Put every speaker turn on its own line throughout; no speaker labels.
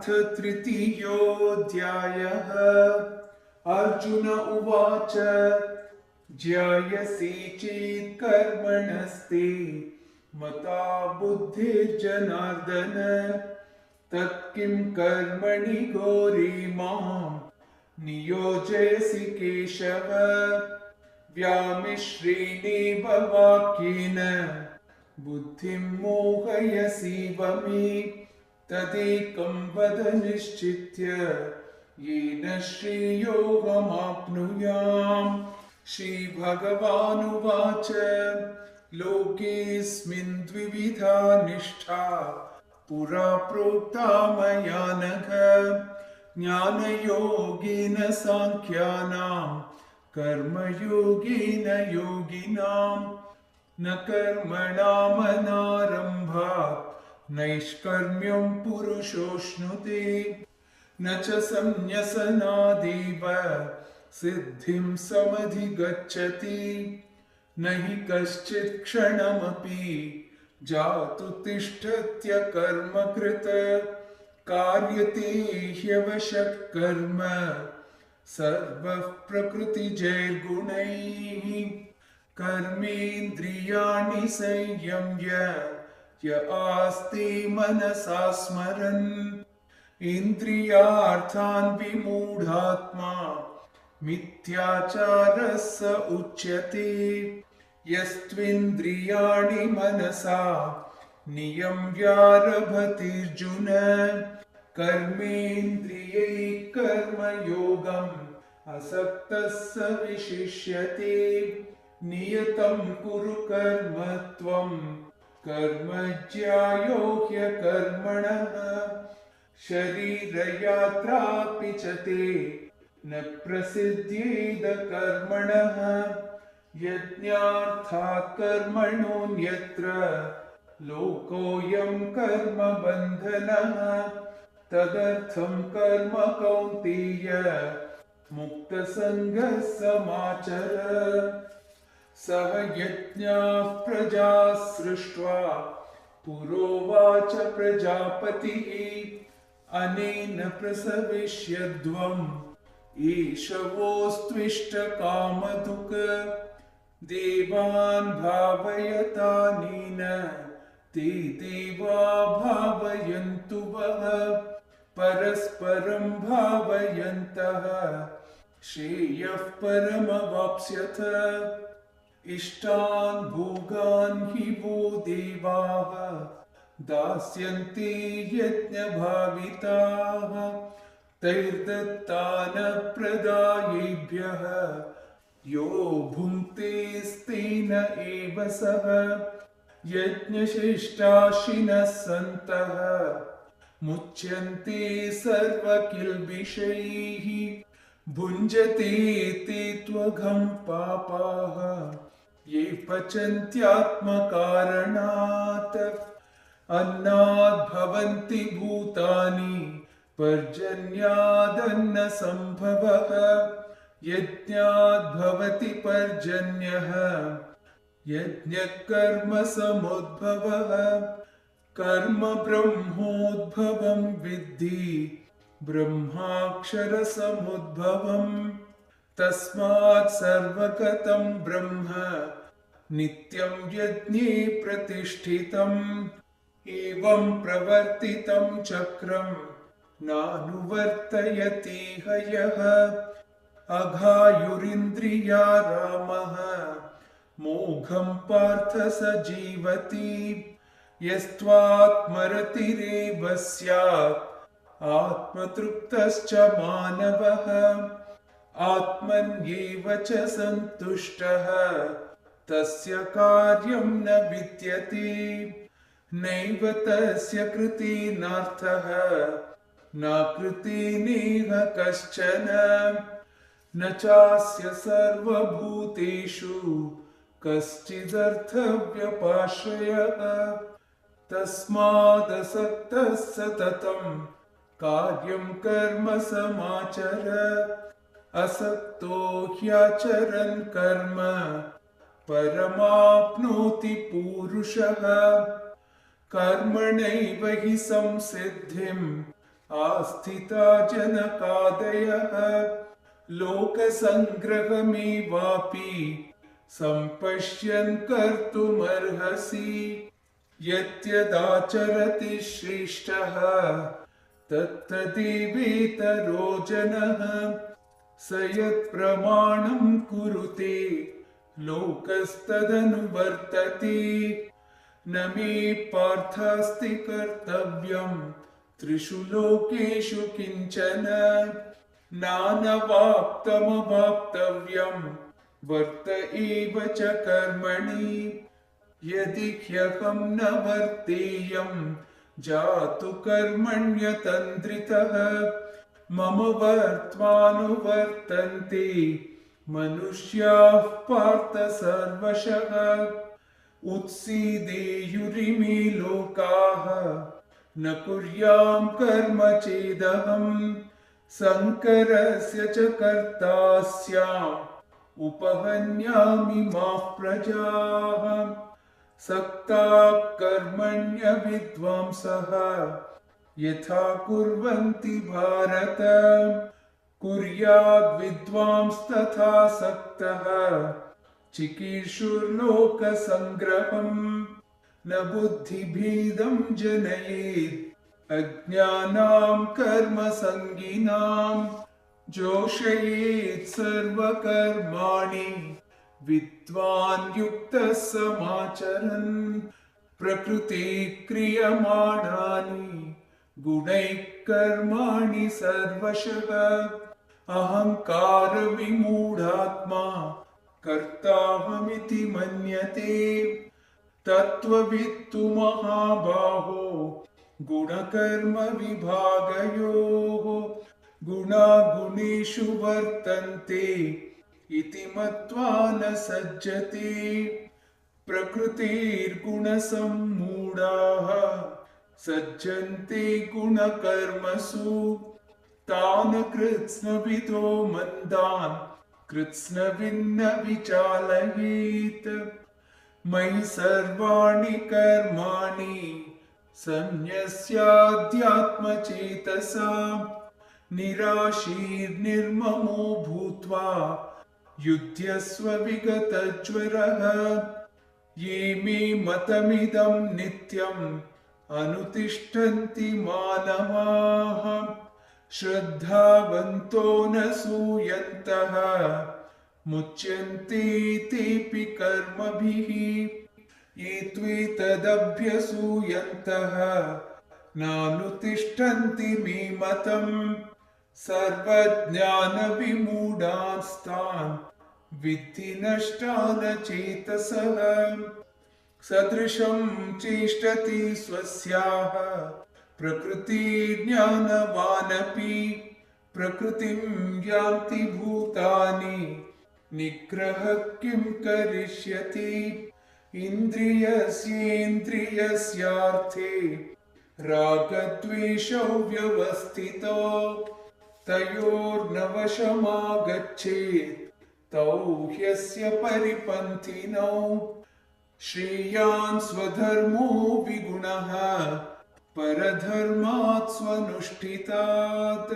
अथ तृतीयोऽध्यायः। अर्जुन उवाच ज्यायसि चेत् कर्मणस्ते मता बुद्धिर्जनार्दन तत्किं कर्मणि घोरे मां नियोजयसि केशव। व्यामिश्रेणेव वाक्येन बुद्धिं मोहयसीव मे तदेकं वद निश्चित्य येन श्रेयोऽहमाप्नुयाम्। श्रीभगवानुवाच लोकेऽस्मिन् द्विविधा निष्ठा पुरा प्रोक्ता मया नघ। ज्ञानयोगेन साङ्ख्यानां कर्मयोगेन योगिनाम्। न कर्मणामनारम्भात् नैष्कर्म्यं पुरुषोऽश्नुते न च संन्यसनादेव सिद्धिं समधिगच्छति। न हि कश्चित् क्षणमपि जातु तिष्ठत्य कर्मकृत् कार्यते ह्यवशः कर्म सर्वः प्रकृतिजैर्गुणैः। कर्मेन्द्रियाणि संयम्य य आस्ते मनसा स्मरन् इन्द्रियार्थान् विमूढात्मा मिथ्याचारः स उच्यते। यस्त्विन्द्रियाणि मनसा नियम्यारभतेऽर्जुन कर्मेन्द्रियैः कर्मयोगम् असक्तः स विशिष्यते। नियतं कुरु कर्म त्वं कर्म ज्यायो ह्यकर्मणः शरीरयात्रापि च ते न प्रसिद्ध्येद कर्मणः। यज्ञार्थात् कर्मणोऽन्यत्र लोकोऽयं कर्मबन्धनः तदर्थं कर्म कौन्तेय मुक्तसङ्गः समाचर। सह यज्ञाः प्रजाः सृष्ट्वा पुरोवाच प्रजापतिः अनेन प्रसविष्यध्वम् एष वोस्त्विष्टकामधुक्। देवान् भावयतानेन ते देवा भावयन्तु वः परस्परं भावयन्तः श्रेयः परमवाप्स्यथ। इष्टान् भोगान् हि वो देवाः दास्यन्ते यज्ञभाविताः तैर्दत्तानप्रदायेभ्यः यो भुङ्क्तेस्तेन एव सः। यज्ञशिष्टाशिनः सन्तः मुच्यन्ते सर्वकिल्बिषैः भुञ्जते ते त्वघं पापाः ये पचन्त्यात्मकारणात्। अन्नाद् भवन्ति भूतानि पर्जन्यादन्नसम्भवः यज्ञाद् भवति पर्जन्यः यज्ञः कर्मसमुद्भवः। कर्म ब्रह्मोद्भवं विद्धि ब्रह्माक्षरसमुद्भवम् तस्मात् सर्वगतं ब्रह्म नित्यं यज्ञे प्रतिष्ठितम्। एवं प्रवर्तितं चक्रं नानुवर्तयति यः। अघायुरिन्द्रिया रामः मोघं पार्थ स जीवति। यस्त्वात्मरतिरेव स्यात् आत्मतृप्तश्च मानवः। आत्मन्येव च सन्तुष्टः तस्य कार्यं न विद्यते। नैव तस्य कृतेनार्थः न कृतेनेह कश्चन। न चास्य सर्वभूतेषु कश्चिदर्थव्यपाश्रयः। तस्मादसक्तः सततं कार्यं कर्म समाचर। असक्तो ह्याचरन् कर्म परमाप्नोति पूरुषः। कर्मणैव हि संसिद्धिम् आस्थिता जनकादयः लोकसङ्ग्रहमेवापि सम्पश्यन् कर्तुमर्हसि यद्यदाचरति श्रेष्ठः तत्तदेवेतरो जनः स यत्प्रमाणं कुरुते लोकस्तदनुवर्तते न मे पार्थास्ति कर्तव्यं त्रिषु लोकेषु किञ्चन नानवाप्तमवाप्तव्यं वर्त एव च कर्मणि यदि ह्यहं न वर्तेयं जातु कर्मण्यतन्द्रितः मम वर्त्मानुवर्तन्ते मनुष्याः पार्थ सर्वशः उत्सीदेयुरिमे लोकाः न कुर्यां कर्म चेदहम् शङ्करस्य च कर्ता स्याम् उपहन्यामि माः प्रजाः सक्ताः कर्मण्य विद्वांसः यथा कुर्वन्ति भारत कुर्याद् विद्वांस्तथा सक्तः चिकीर्षुर्लोकसङ्ग्रहम् न बुद्धिभेदं जनयेत् अज्ञानां कर्मसङ्गिनां जोषयेत् सर्वकर्माणि विद्वान् युक्तः समाचरन् प्रकृते क्रियमाणानि गुणैः कर्माणि सर्वशः अहङ्कार विमूढात्मा कर्ताहमिति मन्यते तत्त्ववित्तु महाबाहो गुणकर्म विभागयोः गुणा गुणेषु वर्तन्ते इति मत्वा न सज्जते प्रकृतिर्गुणसम्मूढाः सज्जन्ते गुणकर्मसु तान् कृत्स्नविदो मन्दान् कृत्स्नविन्न विचालयेत् मयि सर्वाणि कर्माणि सन्न्यस्याध्यात्मचेतसा निराशीर्निर्ममो भूत्वा युध्यस्व विगतज्वरः ये मे मतमिदं नित्यम् अनुतिष्ठन्ति मानवाः श्रद्धावन्तो न सूयन्तः मुच्यन्ते तेऽपि कर्मभिः ये त्वेतदभ्यसूयन्तः नानुतिष्ठन्ति मे मतम् सर्वज्ञानविमूढांस्तान् विद्धि नष्टान् चेतसः सदृशं चेष्टति स्वस्याः प्रकृतिज्ञानवानपि प्रकृतिं यान्ति भूतानि निग्रहः किं करिष्यति इन्द्रियस्येन्द्रियस्यार्थे रागद्वेषौ व्यवस्थितौ तयोर्नवशमागच्छेत् तौ ह्यस्य परिपन्थिनौ श्रेयान् स्वधर्मो विगुणः परधर्मात् स्वनुष्ठितात्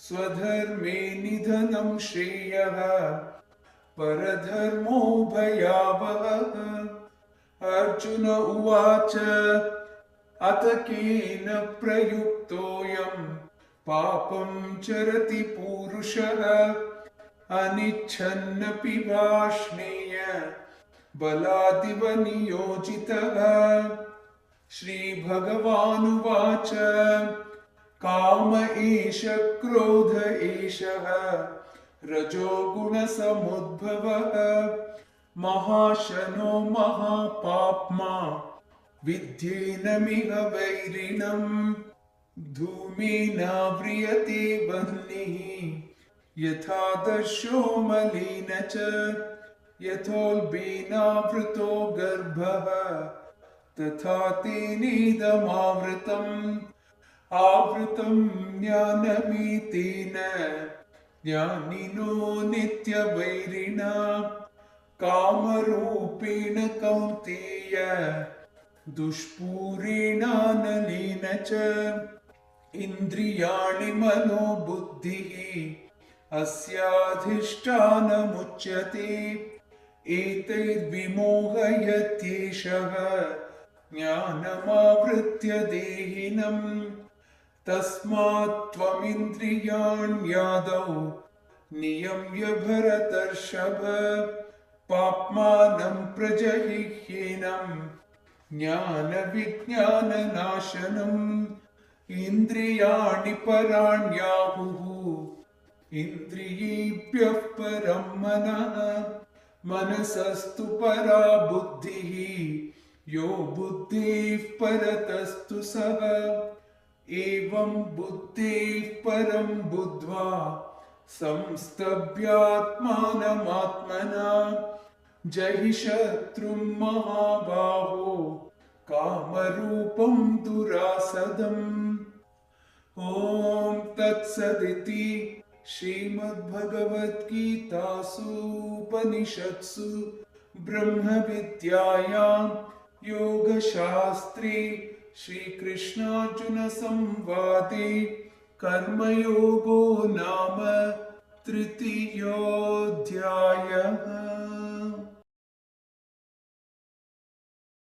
स्वधर्मे निधनं श्रेयः परधर्मो भयावहः अर्जुन उवाच अथ केन प्रयुक्तोऽयं पापं चरति पूरुषः अनिच्छन्नपि वाष्णेय बलादिव नियोजितः श्रीभगवानुवाच काम एष क्रोध एषः रजोगुणसमुद्भवः महाशनो महापाप्मा विद्येनमिह वैरिणम् धूमेनाव्रियते वह्निः यथादर्शो मलिन च यथोल्बेनावृतो गर्भः तथा तेनेदमावृतम् आवृतं ज्ञानमेतेन ज्ञानिनो नित्यवैरिणा कामरूपेण कौन्तेय दुष्पूरेणानलेन च इन्द्रियाणि मनो बुद्धिः अस्याधिष्ठानमुच्यते एतैर्विमोहयत्येषः ज्ञानमावृत्य देहिनम् तस्मात् त्वमिन्द्रियाण्यादौ नियम्य भरतर्षभ पाप्मानं प्रजहिह्येनं ज्ञानविज्ञाननाशनम् इन्द्रियाणि पराण्याहुः इन्द्रियेभ्यः परं मनः मनसस्तु परा बुद्धिः यो बुद्धेः परतस्तु सः एवं बुद्धेः परं बुद्ध्वा संस्तभ्यात्मानमात्मना जहि शत्रुं महाबाहो कामरूपं दुरासदम् ॐ तत्सदिति श्रीमद्भगवद्गीतासु उपनिषत्सु ब्रह्मविद्यायां योगशास्त्रे श्रीकृष्णार्जुनसंवादे कर्मयोगो नाम तृतीयोऽध्यायः।